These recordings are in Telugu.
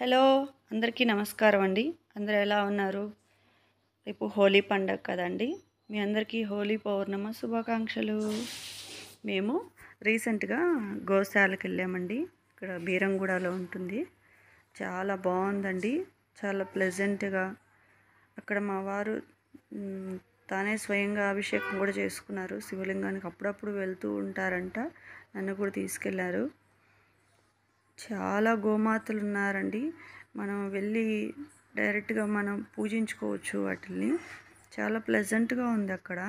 హలో! అందరికీ నమస్కారం అండి. అందరూ ఎలా ఉన్నారు? రేపు హోలీ పండగ కదండీ! మీ అందరికీ హోలీ పౌర్ణమ శుభాకాంక్షలు. మేము రీసెంట్‌గా గోశాలకెళ్ళామండి. ఇక్కడ బీరంగూడలో ఉంటుంది. చాలా బావుందండి. చాలా ప్లెజెంట్‌గా అక్కడ మా వారు తానే స్వయంగా అభిషేకం కూడా చేసుకున్నారు. శివలింగానికి అప్పుడప్పుడు వెళ్తూ ఉంటారంట. నన్ను కూడా తీసుకెళ్లారు. చాలా గోమాతలున్నారండి. మనం వెళ్ళి డైరెక్ట్‌గా మనం పూజించుకోవచ్చు వాటిల్ని. చాలా ప్లెజెంట్‌గా ఉందక్కడ.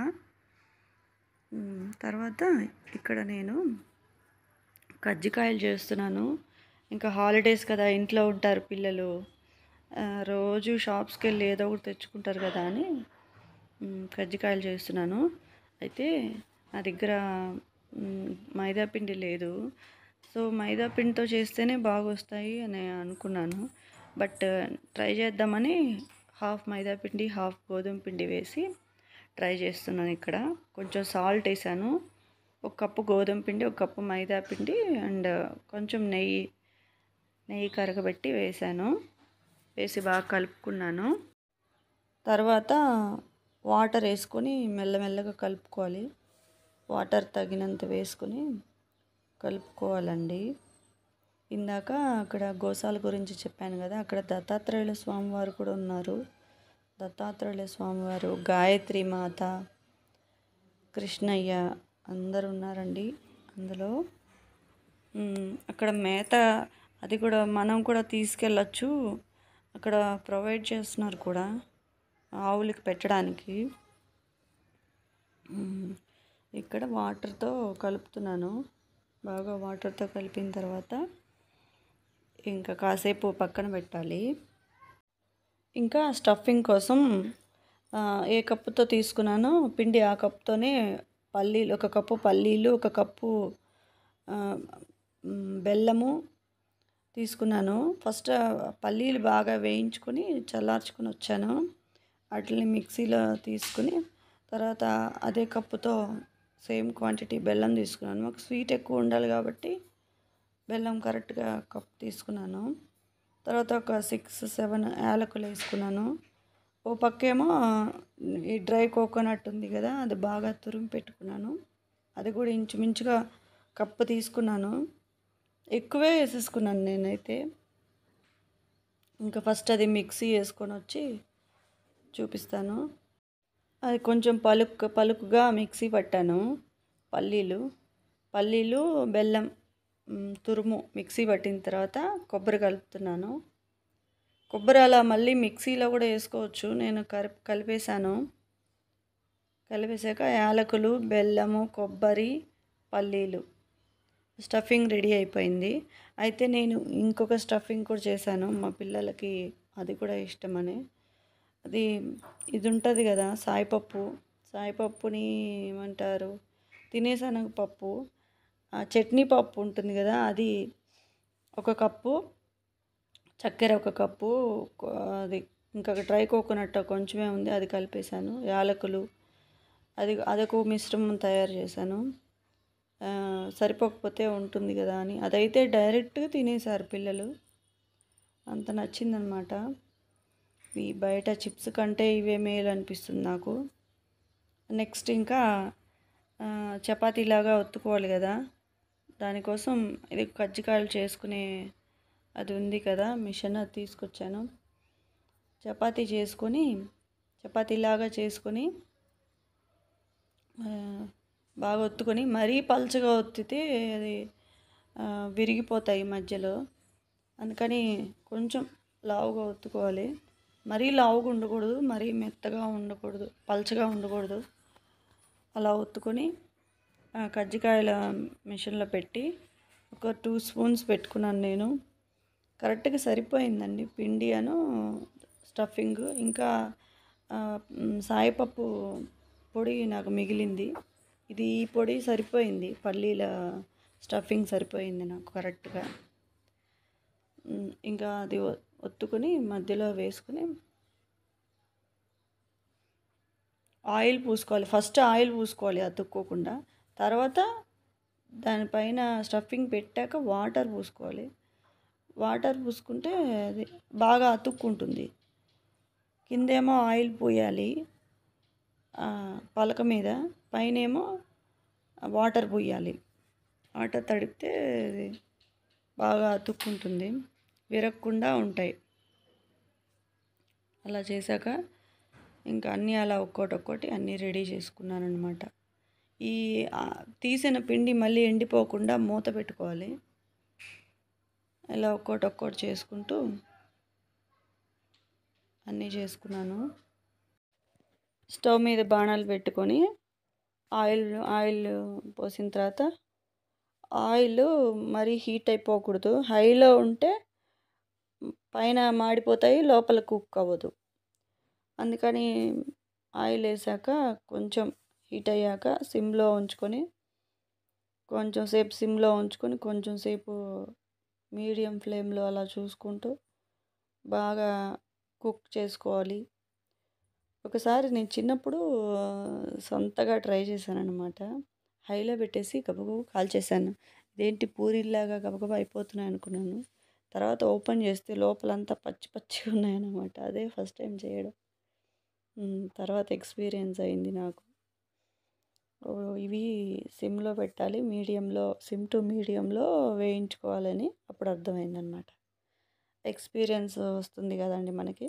తర్వాత ఇక్కడ నేను కజ్జికాయలు చేస్తున్నాను. ఇంకా హాలిడేస్ కదా, ఇంట్లో ఉంటారు పిల్లలు. రోజు షాప్స్‌కెళ్ళి ఏదో ఒకటి తెచ్చుకుంటారు కదా అని కజ్జికాయలు చేస్తున్నాను. అయితే నా దగ్గర మైదా పిండి లేదు. సో మైదా పిండితో చేస్తేనే బాగొస్తాయి అని అనుకున్నాను. బట్ ట్రై చేద్దామని హాఫ్ మైదా పిండి, హాఫ్ గోధుమ పిండి వేసి ట్రై చేస్తున్నాను ఇక్కడ. కొంచెం సాల్ట్ వేసాను. ఒక కప్పు గోధుమ పిండి, ఒక కప్పు మైదా పిండి అండ్ కొంచెం నెయ్యి కరగబెట్టి వేసాను. వేసి బాగా కలుపుకున్నాను. తర్వాత వాటర్ వేసుకొని మెల్లమెల్లగా కలుపుకోవాలి. వాటర్ తగినంత వేసుకొని కలుపుకోవాలండి. ఇందాక అక్కడ గోశాల గురించి చెప్పాను కదా, అక్కడ దత్తాత్రేయుల స్వామివారు కూడా ఉన్నారు. దత్తాత్రేయుల స్వామివారు, గాయత్రి మాత, కృష్ణయ్య అందరు ఉన్నారండి అందులో. అక్కడ మేత అది కూడా మనం కూడా తీసుకెళ్ళచ్చు. అక్కడ ప్రొవైడ్ చేస్తున్నారు కూడా ఆవులకి పెట్టడానికి. ఇక్కడ వాటర్తో కలుపుతున్నాను. బాగా వాటర్తో కలిపిన తర్వాత ఇంకా కాసేపు పక్కన పెట్టాలి. ఇంకా స్టఫింగ్ కోసం ఏ కప్పుతో తీసుకున్నానో పిండి ఆ కప్పుతోనే పల్లీలు, ఒక కప్పు పల్లీలు, ఒక కప్పు బెల్లము తీసుకున్నాను. ఫస్ట్ పల్లీలు బాగా వేయించుకొని చల్లార్చుకొని వచ్చాను. వాటిని మిక్సీలో తీసుకుని తర్వాత అదే కప్పుతో సేమ్ క్వాంటిటీ బెల్లం తీసుకున్నాను. మాకు స్వీట్ ఎక్కువ ఉండాలి కాబట్టి బెల్లం కరెక్ట్గా కప్ తీసుకున్నాను. తర్వాత ఒక 6-7 యాలకులు వేసుకున్నాను. ఓ పక్కేమో ఈ డ్రై కోకోనట్ ఉంది కదా, అది బాగా తురిమి పెట్టుకున్నాను. అది కూడా ఇంచుమించుగా కప్పు తీసుకున్నాను. ఎక్కువే వేసేసుకున్నాను నేనైతే. ఇంకా ఫస్ట్ అది మిక్సీ వేసుకొని వచ్చి చూపిస్తాను. అది కొంచెం పలుకుగా మిక్సీ పట్టాను. పల్లీలు బెల్లం తురుము మిక్సీ పట్టిన తర్వాత కొబ్బరి కలుపుతున్నాను. కొబ్బరి అలా మళ్ళీ మిక్సీలో కూడా వేసుకోవచ్చు. నేను కలిపేశాక యాలకులు, బెల్లము, కొబ్బరి, పల్లీలు స్టఫింగ్ రెడీ అయిపోయింది. అయితే నేను ఇంకొక స్టఫింగ్ కూడా చేశాను మా పిల్లలకి, అది కూడా ఇష్టమని. ఇది ఉంటుంది కదా సాయిపప్పుని ఏమంటారు, తినేశనగపప్పు, చట్నీ పప్పు ఉంటుంది కదా, అది ఒక కప్పు, చక్కెర ఒక కప్పు, అది ఇంకా డ్రై కోకోనట్ కొంచెమే ఉంది, అది కలిపేశాను. యాలకులు, అదొక మిశ్రమం తయారు చేశాను. సరిపోకపోతే ఉంటుంది కదా అని. అదైతే డైరెక్ట్గా తినేశారు పిల్లలు, అంత నచ్చిందనమాట. ఈ బయట చిప్స్ కంటే ఇవే మేలు అనిపిస్తుంది నాకు. నెక్స్ట్ ఇంకా చపాతీలాగా ఒత్తుకోవాలి కదా, దానికోసం ఇది కజ్జికాయలు చేసుకునే అది ఉంది కదా మిషన్, అది తీసుకొచ్చాను. చపాతీలాగా చేసుకొని బాగా ఒత్తుకొని, మరీ పల్చగా ఒత్తితే అది విరిగిపోతాయి మధ్యలో. అందుకని కొంచెం లావుగా ఒత్తుకోవాలి. మరీ లావుగా ఉండకూడదు, మరీ మెత్తగా ఉండకూడదు, పల్చగా ఉండకూడదు. అలా ఒత్తుకొని కజ్జికాయల మిషన్లో పెట్టి ఒక 2 స్పూన్స్ పెట్టుకున్నాను నేను. కరెక్ట్గా సరిపోయిందండి పిండి స్టఫింగ్. ఇంకా సాయిపప్పు పొడి నాకు మిగిలింది. ఈ పొడి సరిపోయింది, పల్లీల స్టఫింగ్ సరిపోయింది నాకు కరెక్ట్గా. ఇంకా అది ఒత్తుకొని మధ్యలో వేసుకుని ఆయిల్ పూసుకోవాలి. ఫస్ట్ ఆయిల్ పూసుకోవాలి అతుక్కోకుండా. తర్వాత దానిపైన స్టఫింగ్ పెట్టాక వాటర్ పూసుకోవాలి. వాటర్ పూసుకుంటే అది బాగా అతుక్కుంటుంది. కిందేమో ఆయిల్ పోయాలి పలక మీద, పైనేమో వాటర్ పోయాలి. వాటర్ తడిపితే అది బాగా అతుక్కుంటుంది, విరగకుండా ఉంటాయి. అలా చేశాక ఇంకా అన్నీ అలా ఒక్కోటి అన్నీ రెడీ చేసుకున్నాను అనమాట. ఈ తీసిన పిండి మళ్ళీ ఎండిపోకుండా మూత పెట్టుకోవాలి. ఇలా ఒక్కోటి చేసుకుంటూ అన్నీ చేసుకున్నాను. స్టవ్ మీద బాణాలు పెట్టుకొని ఆయిల్ పోసిన తర్వాత ఆయిల్ మరీ హీట్ అయిపోకూడదు. హైలో ఉంటే పైన మాడిపోతాయి, లోపల కుక్ అవ్వదు. అందుకని ఆయిల్ వేసాక కొంచెం హీట్ అయ్యాక సిమ్లో ఉంచుకొని కొంచెం సేపు మీడియం ఫ్లేమ్లో అలా చూసుకుంటూ బాగా కుక్ చేసుకోవాలి. ఒకసారి నేను చిన్నప్పుడు సొంతగా ట్రై చేశాను అనమాట. హైలో పెట్టేసి గబగబా కాల్చేసాను. ఇదేంటి పూరీలాగా గబగబా అయిపోతున్నాయి అనుకున్నాను. తర్వాత ఓపెన్ చేస్తే లోపలంతా పచ్చిగా ఉన్నాయన్నమాట. అదే ఫస్ట్ టైం చేయడం. తర్వాత ఎక్స్పీరియన్స్ అయింది నాకు. ఇవి సిమ్లో పెట్టాలి, సిమ్ టు మీడియంలో వేయించుకోవాలని అప్పుడు అర్థమైందనమాట. ఎక్స్పీరియన్స్ వస్తుంది కదండి మనకి.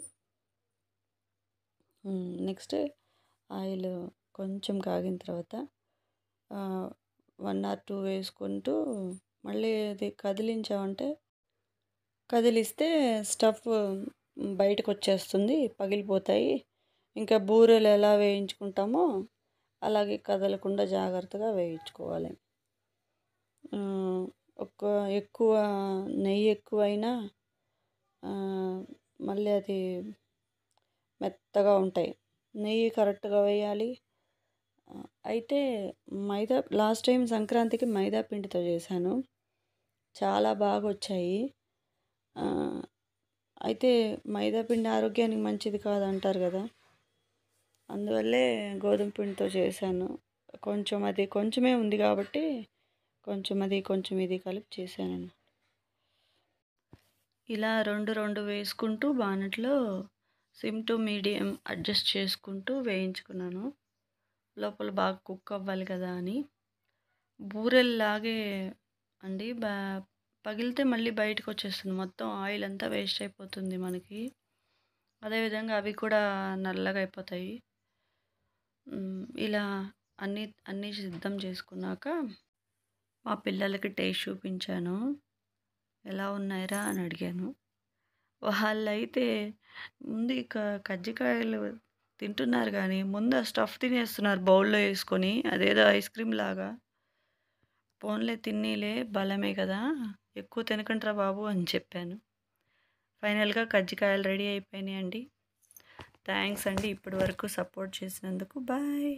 నెక్స్ట్ ఆయిల్ కొంచెం కాగిన తర్వాత 1 or 2 వేసుకుంటూ మళ్ళీ అది కదిలిస్తే స్టఫ్ బయటకు వచ్చేస్తుంది, పగిలిపోతాయి. ఇంకా బూరెలు ఎలా వేయించుకుంటామో అలాగే కదలకుండా జాగ్రత్తగా వేయించుకోవాలి. ఎక్కువ నెయ్యి ఎక్కువైనా మళ్ళీ అది మెత్తగా ఉంటాయి. నెయ్యి కరెక్ట్గా వేయాలి. అయితే లాస్ట్ టైం సంక్రాంతికి మైదా పిండితో చేశాను, చాలా బాగా వచ్చాయి. అయితే మైదా పిండి ఆరోగ్యానికి మంచిది కాదంటారు కదా, అందువల్లే గోధుమ పిండితో చేశాను. కొంచెమే ఉంది కాబట్టి కొంచెం ఇది కలిపి చేశాను. ఇలా రెండు వేసుకుంటూ బాణట్లో సిమ్ టు మీడియం అడ్జస్ట్ చేసుకుంటూ వేయించుకున్నాను. లోపల బాగా కుక్ అవ్వాలి కదా అని. బూరెల్లాగే అండి, పగిలితే మళ్ళీ బయటకు వచ్చేస్తుంది, మొత్తం ఆయిల్ అంతా వేస్ట్ అయిపోతుంది మనకి. అదేవిధంగా అవి కూడా నల్లగా అయిపోతాయి. ఇలా అన్నీ సిద్ధం చేసుకున్నాక మా పిల్లలకి టేస్ట్ చూపించాను. ఎలా ఉన్నాయిరా అని అడిగాను. వాళ్ళైతే ముందు కజ్జికాయలు తింటున్నారు కానీ ముందు ఆ స్టఫ్ తినేస్తున్నారు బౌల్లో వేసుకొని, అదేదో ఐస్ క్రీమ్ లాగా. పోన్లే తిన్నీలే, బలమే కదా, ఎక్కువ తినకండిరా బాబు అని చెప్పాను. ఫైనల్గా కజ్జికాయలు రెడీ అయిపోయినాయండి. థ్యాంక్స్ అండి ఇప్పటి వరకు సపోర్ట్ చేసినందుకు. బాయ్.